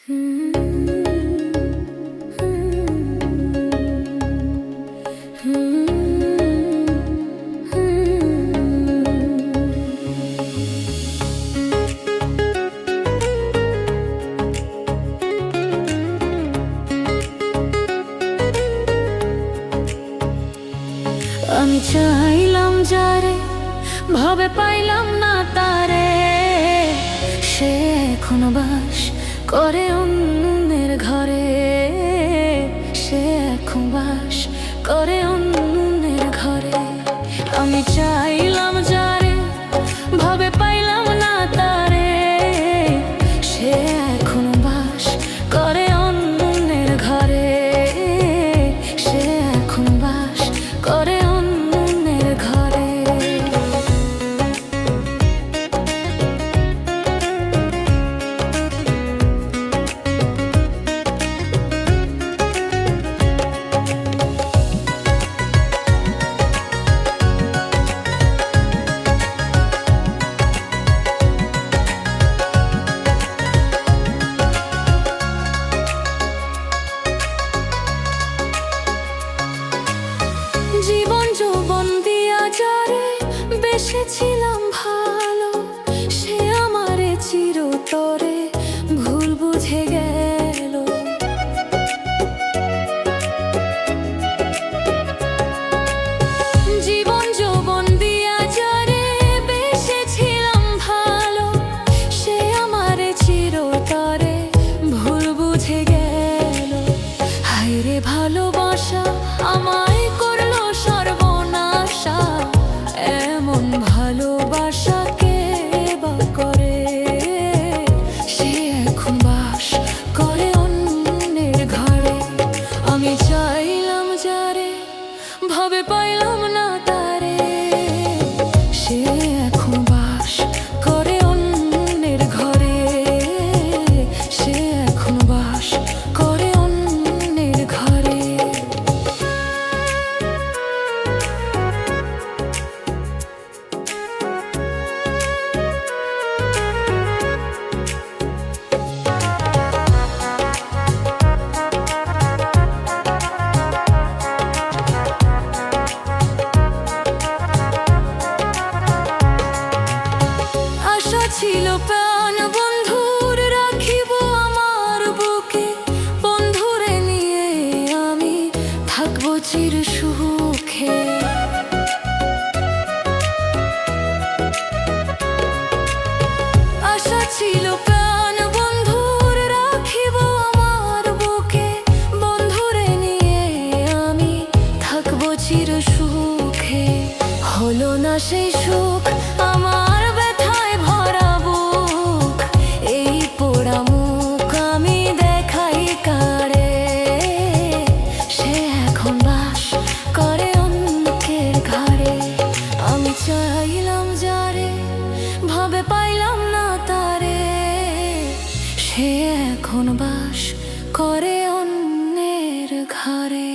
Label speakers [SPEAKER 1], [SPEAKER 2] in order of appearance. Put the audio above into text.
[SPEAKER 1] আমি চাইলাম যারে, ভাবে পাইলাম না তারে। সে এখনো বাস করে অন্যের ঘরে। সে এখন বাস করে অন্যের ঘরে। আমি চাইলাম যারে, ভাবে পাইলাম না তারে। সে এখনো বাস করে অন্যের ঘরে। সে এখন বাস করে অন্যের ঘরে। জীবন যৌবন দিয়া যারে বেসেছিলাম ভালো, সে আমারে চিরতরে ভুল বুঝে গেল। জীবন যৌবন দিয়া যারে বেসেছিলাম ভালো, সে আমারে চিরতরে ভুল বুঝে গেল। হায়রে ভালোবাসা আমায় করলো সর্বনাশা। এমন ভালোবাসা কে বা করে? সে এখন বাস করে অন্যের ঘরে। আমি চাইলাম যারে, ভাবে পাইলাম না তারে। সে এখন বাস করে অন্যের ঘরে। সে এখন বাস করে অন্যের ঘরে। আশা ছিল প্রাণ বন্ধুর রাখিব আমার বুকে। বন্ধুরে নিয়ে আমি থাকবো চির সুখে। আশা ছিল প্রাণ বন্ধুর রাখিব আমার বুকে। বন্ধুরে নিয়ে আমি থাকবো চির সুখে। হলো না সেই সুখ আমার ব্যথায় ভরা বুক। এই পোড়া মুখ আমি দেখাই কারে? সে এখন বাস করে অন্যের ঘরে। আমি চাইলাম যারে, ভাবে পাইলাম না তারে। সে এখন বাস করে অন্যের ঘরে।